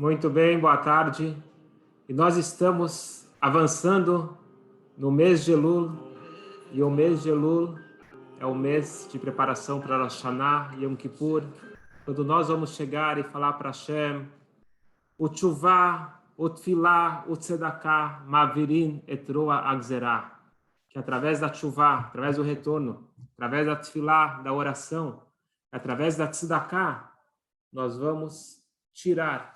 Muito bem, boa tarde. E nós estamos avançando no mês de Elul, e o mês de Elul é o mês de preparação para Rosh Hashanah e Yom Kippur, quando nós vamos chegar e falar para Hashem, o Tshuvah, o Tfilah, o Tzedakah, Mavirin et Roa Agzerah, que através da Tshuvah, através do retorno, através da Tfilah, da oração, através da Tzedakah, nós vamos tirar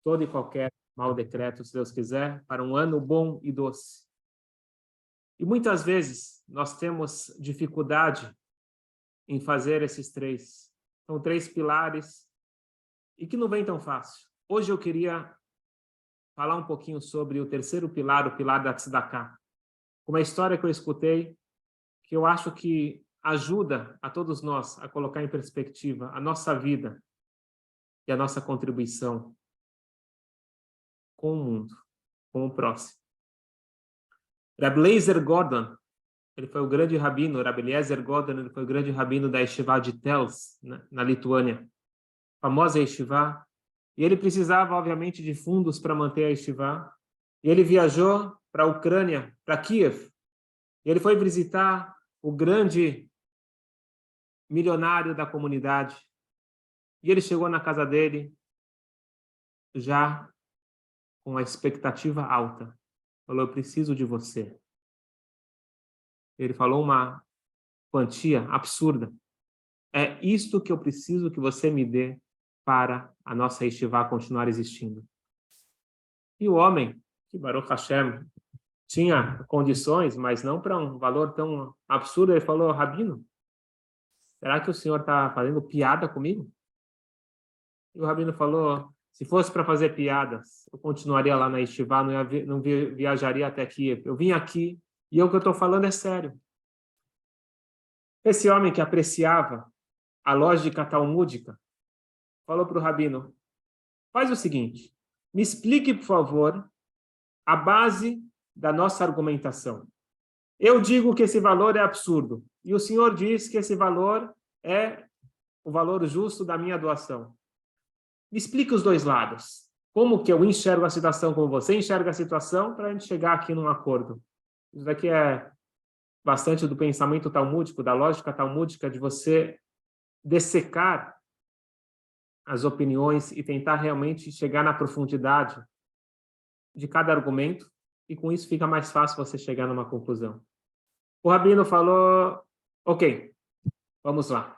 todo e qualquer mau decreto, se Deus quiser, para um ano bom e doce. E muitas vezes nós temos dificuldade em fazer esses três. São três pilares e que não vem tão fácil. Hoje eu queria falar um pouquinho sobre o terceiro pilar, o pilar da Tzedakah. Uma história que eu escutei, que eu acho que ajuda a todos nós a colocar em perspectiva a nossa vida e a nossa contribuição com o mundo, com o próximo. Rabbi Eliezer Gordon, ele foi o grande rabino, Rabbi Eliezer Gordon, ele foi o grande rabino da Yeshiva de Tels, na Lituânia, famosa Yeshiva, e ele precisava, obviamente, de fundos para manter a Yeshiva, e ele viajou para a Ucrânia, para Kiev, e ele foi visitar o grande milionário da comunidade, e ele chegou na casa dele, já com a expectativa alta. Falou, eu preciso de você. Ele falou uma quantia absurda. É isto que eu preciso que você me dê para a nossa yeshiva continuar existindo. E o homem, que Baruch Hashem, tinha condições, mas não para um valor tão absurdo, ele falou, Rabino, será que o senhor está fazendo piada comigo? E o Rabino falou, se fosse para fazer piadas, eu continuaria lá na Yeshiva, não viajaria até aqui. Eu vim aqui e o que eu estou falando é sério. Esse homem que apreciava a lógica talmúdica falou para o Rabino, faz o seguinte, me explique, por favor, a base da nossa argumentação. Eu digo que esse valor é absurdo e o senhor diz que esse valor é o valor justo da minha doação. Me explique os dois lados. Como que eu enxergo a situação, como você enxerga a situação, para a gente chegar aqui num acordo. Isso daqui é bastante do pensamento talmúdico, da lógica talmúdica, de você dessecar as opiniões e tentar realmente chegar na profundidade de cada argumento, e com isso fica mais fácil você chegar numa conclusão. O Rabino falou, ok, vamos lá.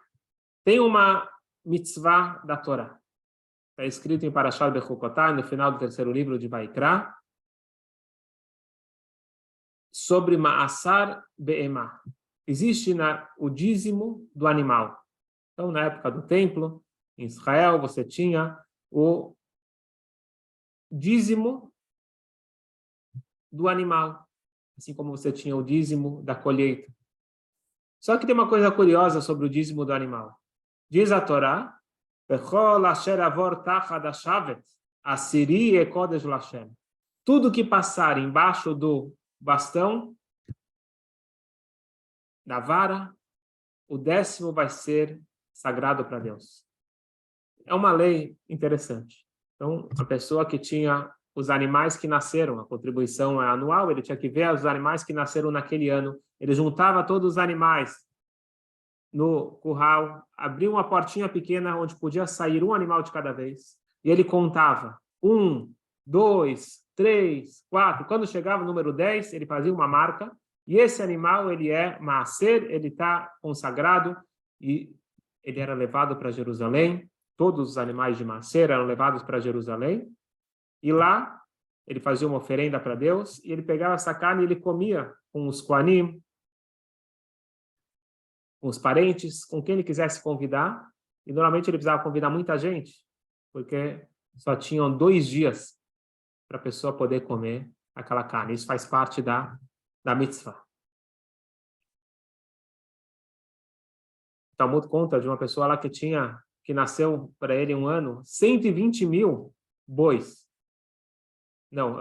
Tem uma mitzvah da Torá. Está escrito em Parashat Bechukotai, no final do terceiro livro de Vaikra, sobre Ma'asar Be'emah. Existe o dízimo do animal. Então, na época do templo, em Israel, você tinha o dízimo do animal, assim como você tinha o dízimo da colheita. Só que tem uma coisa curiosa sobre o dízimo do animal. Diz a Torá, tudo que passar embaixo do bastão, da vara, o 10º vai ser sagrado para Deus. É uma lei interessante. Então, a pessoa que tinha os animais que nasceram, a contribuição é anual, ele tinha que ver os animais que nasceram naquele ano, ele juntava todos os animais no curral, abria uma portinha pequena onde podia sair um animal de cada vez, e ele contava 1, 2, 3, 4, quando chegava o número 10, ele fazia uma marca, e esse animal, ele é Maaser, ele está consagrado, e ele era levado para Jerusalém, todos os animais de Maaser eram levados para Jerusalém, e lá ele fazia uma oferenda para Deus, e ele pegava essa carne e ele comia com os Kohanim, com os parentes, com quem ele quisesse convidar, e normalmente ele precisava convidar muita gente, porque só tinham 2 dias para a pessoa poder comer aquela carne. Isso faz parte da mitzvah. O Talmud conta de uma pessoa lá que nasceu para ele um ano, 120 mil bois. Não,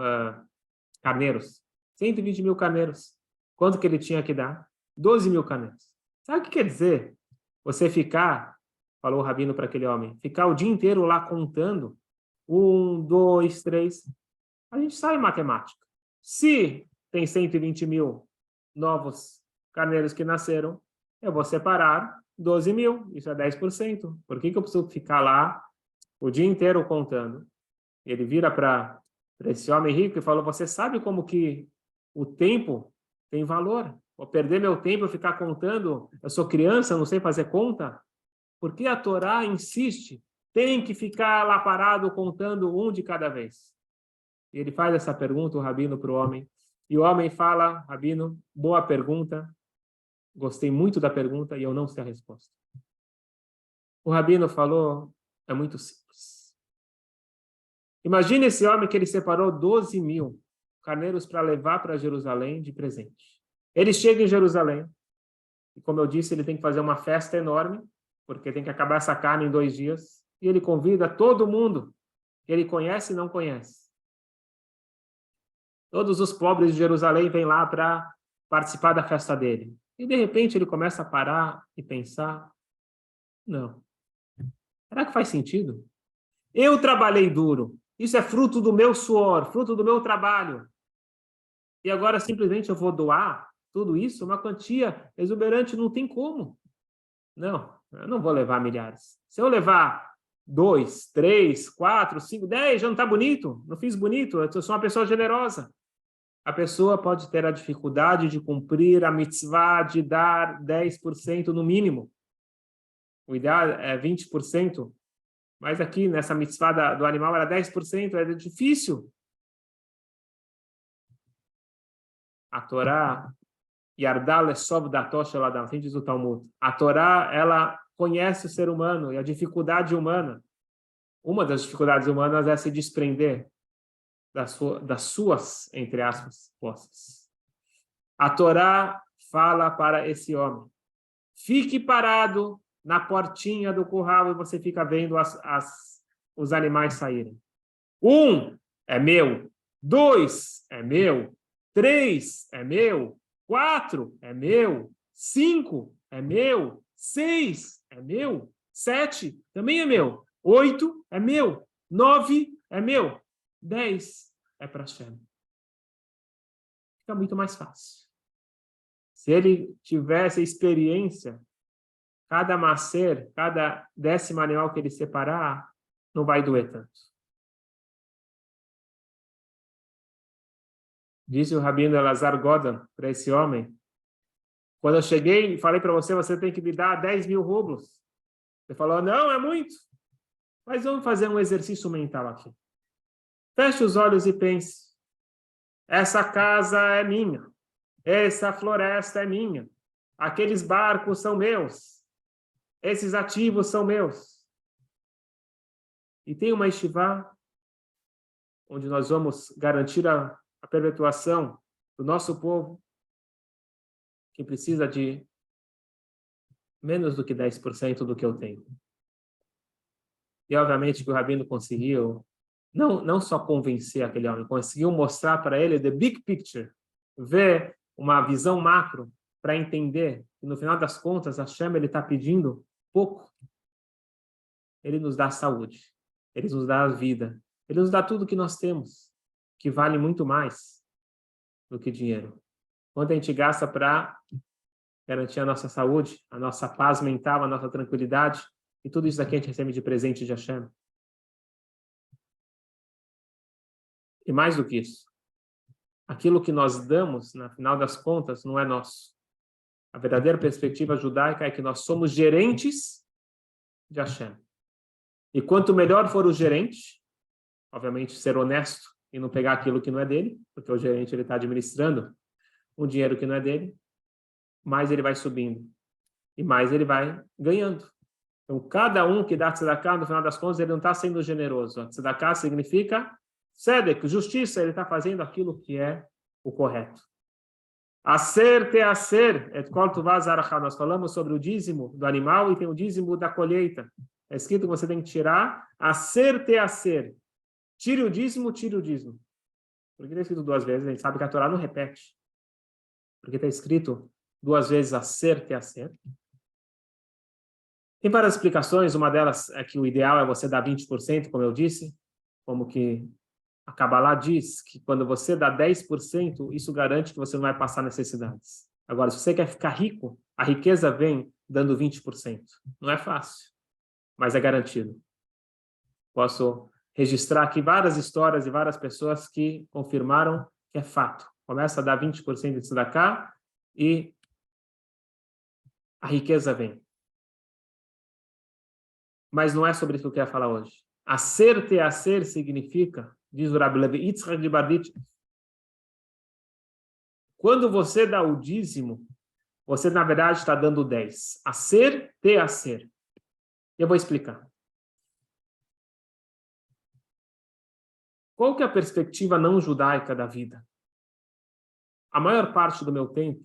carneiros. 120 mil carneiros. Quanto que ele tinha que dar? 12 mil carneiros. Sabe o que quer dizer? Você ficar, falou o rabino para aquele homem, ficar o dia inteiro lá contando 1, 2, 3. A gente sabe matemática. Se tem 120 mil novos carneiros que nasceram, eu vou separar 12 mil. Isso é 10%. Por que eu preciso ficar lá o dia inteiro contando? Ele vira para esse homem rico e falou, você sabe como que o tempo tem valor? Vou perder meu tempo e ficar contando? Eu sou criança, não sei fazer conta? Por que a Torá insiste? Tem que ficar lá parado contando um de cada vez. E ele faz essa pergunta, o rabino, para o homem. E o homem fala, rabino, boa pergunta. Gostei muito da pergunta e eu não sei a resposta. O rabino falou, é muito simples. Imagine esse homem que ele separou 12 mil carneiros para levar para Jerusalém de presente. Ele chega em Jerusalém, e como eu disse, ele tem que fazer uma festa enorme, porque tem que acabar essa carne em 2 dias, e ele convida todo mundo que ele conhece e não conhece. Todos os pobres de Jerusalém vêm lá para participar da festa dele. E, de repente, ele começa a parar e pensar, não, será que faz sentido? Eu trabalhei duro, isso é fruto do meu suor, fruto do meu trabalho. E agora, simplesmente, eu vou doar tudo isso, uma quantia exuberante, não tem como. Não, eu não vou levar milhares. Se eu levar 2, 3, 4, 5, 10, já não está bonito, não fiz bonito, eu sou uma pessoa generosa. A pessoa pode ter a dificuldade de cumprir a mitzvah de dar 10% no mínimo. O ideal é 20%, mas aqui nessa mitzvah do animal era 10%, é difícil. A Torá, Yardal Esov Datosh Eladam, assim diz o Talmud. A Torá, ela conhece o ser humano e a dificuldade humana. Uma das dificuldades humanas é se desprender das suas, entre aspas, posses. A Torá fala para esse homem, fique parado na portinha do curral e você fica vendo os animais saírem. 1 é meu, 2 é meu, 3 é meu, 4 é meu, 5 é meu, 6 é meu, 7 também é meu, 8 é meu, 9 é meu, 10 é para Hashem. Fica muito mais fácil. Se ele tivesse experiência, cada macer, cada 10º animal que ele separar, não vai doer tanto. Disse o rabino Elazar Godan para esse homem, quando eu cheguei e falei para você, você tem que me dar 10 mil rublos. Ele falou, não, é muito. Mas vamos fazer um exercício mental aqui. Feche os olhos e pense. Essa casa é minha. Essa floresta é minha. Aqueles barcos são meus. Esses ativos são meus. E tem uma yeshiva onde nós vamos garantir a perpetuação do nosso povo, que precisa de menos do que 10% do que eu tenho. E, obviamente, que o rabino conseguiu não só convencer aquele homem, conseguiu mostrar para ele the big picture, ver uma visão macro para entender que, no final das contas, a Hashem está pedindo pouco. Ele nos dá saúde, ele nos dá a vida, ele nos dá tudo que nós temos, que vale muito mais do que dinheiro. Quanto a gente gasta para garantir a nossa saúde, a nossa paz mental, a nossa tranquilidade, e tudo isso aqui a gente recebe de presente de Hashem. E mais do que isso, aquilo que nós damos, no final das contas, não é nosso. A verdadeira perspectiva judaica é que nós somos gerentes de Hashem. E quanto melhor for o gerente, obviamente ser honesto e não pegar aquilo que não é dele, porque o gerente está administrando um dinheiro que não é dele, mais ele vai subindo e mais ele vai ganhando. Então, cada um que dá tzedakah, no final das contas, ele não está sendo generoso. A tzedakah significa tzedek, justiça, ele está fazendo aquilo que é o correto. Aser te aser, et kol tuvah zarachah. Nós falamos sobre o dízimo do animal e tem o dízimo da colheita. É escrito que você tem que tirar aser te aser. Tire o dízimo, tire o dízimo. Porque está escrito 2 vezes, a gente sabe que a Torá não repete. Porque está escrito 2 vezes aser te aser. Tem várias explicações, uma delas é que o ideal é você dar 20%, como eu disse. como que a Kabbalah diz que quando você dá 10%, isso garante que você não vai passar necessidades. Agora, se você quer ficar rico, a riqueza vem dando 20%. Não é fácil, mas é garantido. Posso registrar aqui várias histórias de várias pessoas que confirmaram que é fato. Começa a dar 20% de tzedakah e a riqueza vem. Mas não é sobre isso que eu quero falar hoje. Aser teaser significa, diz o Rabbi Levi Yitzchak de Barditch, quando você dá o dízimo, você na verdade está dando 10. Aser teaser. Eu vou explicar. Qual que é a perspectiva não judaica da vida? A maior parte do meu tempo,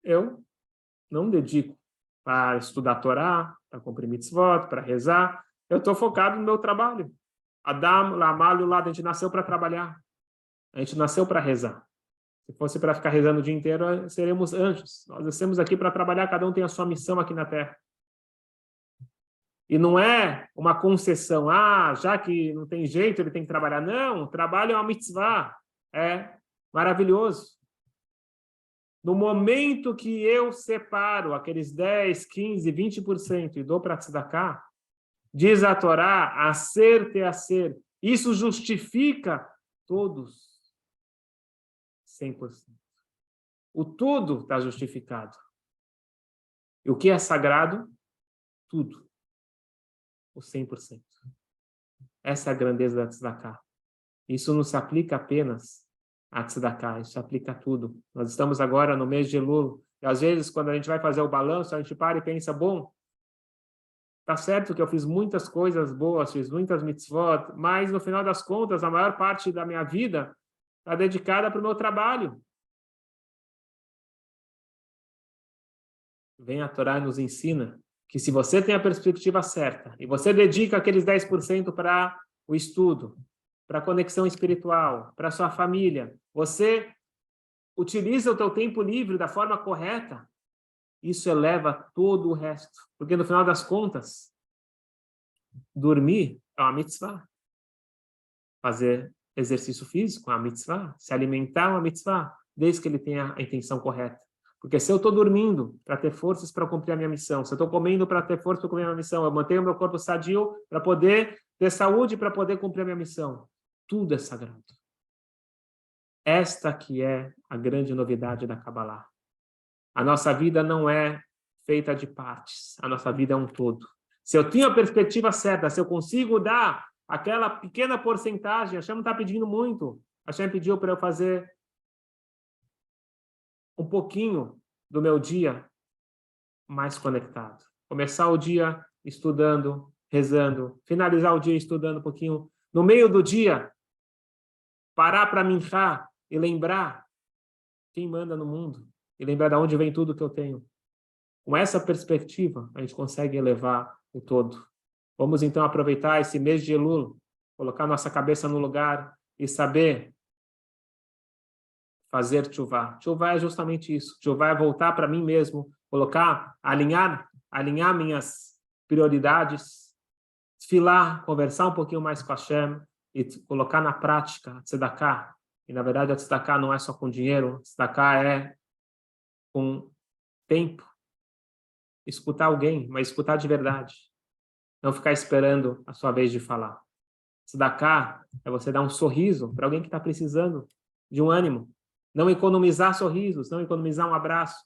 eu não dedico para estudar a Torá, para cumprir mitzvot, para rezar. Eu estou focado no meu trabalho. Adam, Lamal e Lado, a gente nasceu para trabalhar. A gente nasceu para rezar. Se fosse para ficar rezando o dia inteiro, seremos anjos. Nós estamos aqui para trabalhar, cada um tem a sua missão aqui na Terra. E não é uma concessão, já que não tem jeito, ele tem que trabalhar. Não, o trabalho é uma mitzvah. É maravilhoso. No momento que eu separo aqueles 10, 15, 20% e dou para tzedakah, diz a Torá, aser teaser. Isso justifica todos 100%. O tudo está justificado. E o que é sagrado? Tudo. O 100%. Essa é a grandeza da tzedakah. Isso não se aplica apenas a tzedakah, isso se aplica a tudo. Nós estamos agora no mês de Elul, e às vezes quando a gente vai fazer o balanço, a gente para e pensa, bom, tá certo que eu fiz muitas coisas boas, fiz muitas mitzvot, mas no final das contas, a maior parte da minha vida está dedicada para o meu trabalho. Vem a Torá e nos ensina que se você tem a perspectiva certa e você dedica aqueles 10% para o estudo, para a conexão espiritual, para a sua família, você utiliza o teu tempo livre da forma correta, isso eleva todo o resto. Porque no final das contas, dormir é uma mitzvah. Fazer exercício físico é uma mitzvah. Se alimentar é uma mitzvah, desde que ele tenha a intenção correta. Porque se eu estou dormindo para ter forças para cumprir a minha missão, se eu estou comendo para ter força para cumprir a minha missão, eu mantenho o meu corpo sadio para poder ter saúde, para poder cumprir a minha missão. Tudo é sagrado. Esta que é a grande novidade da Kabbalah. A nossa vida não é feita de partes. A nossa vida é um todo. Se eu tenho a perspectiva certa, se eu consigo dar aquela pequena porcentagem, a Hashem não está pedindo muito. A Hashem pediu para eu fazer um pouquinho do meu dia mais conectado. Começar o dia estudando, rezando, finalizar o dia estudando um pouquinho. No meio do dia, parar para minchá e lembrar quem manda no mundo e lembrar de onde vem tudo que eu tenho. Com essa perspectiva, a gente consegue elevar o todo. Vamos então aproveitar esse mês de Elul, colocar nossa cabeça no lugar e saber fazer tchuvá. Tchuvá é justamente isso. Tchuvá é voltar para mim mesmo, colocar, alinhar minhas prioridades, desfilar, conversar um pouquinho mais com a Hashem e colocar na prática a tzedakah. E na verdade a tzedakah não é só com dinheiro, a tzedakah é com tempo. Escutar alguém, mas escutar de verdade. Não ficar esperando a sua vez de falar. Tzedakah é você dar um sorriso para alguém que está precisando de um ânimo. Não economizar sorrisos, não economizar um abraço.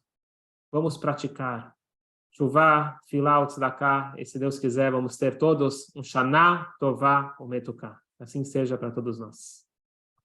Vamos praticar. Tchuvá, Tfilah, Tzedakah, e se Deus quiser, vamos ter todos um Shana Tová Umetuká. Assim seja para todos nós.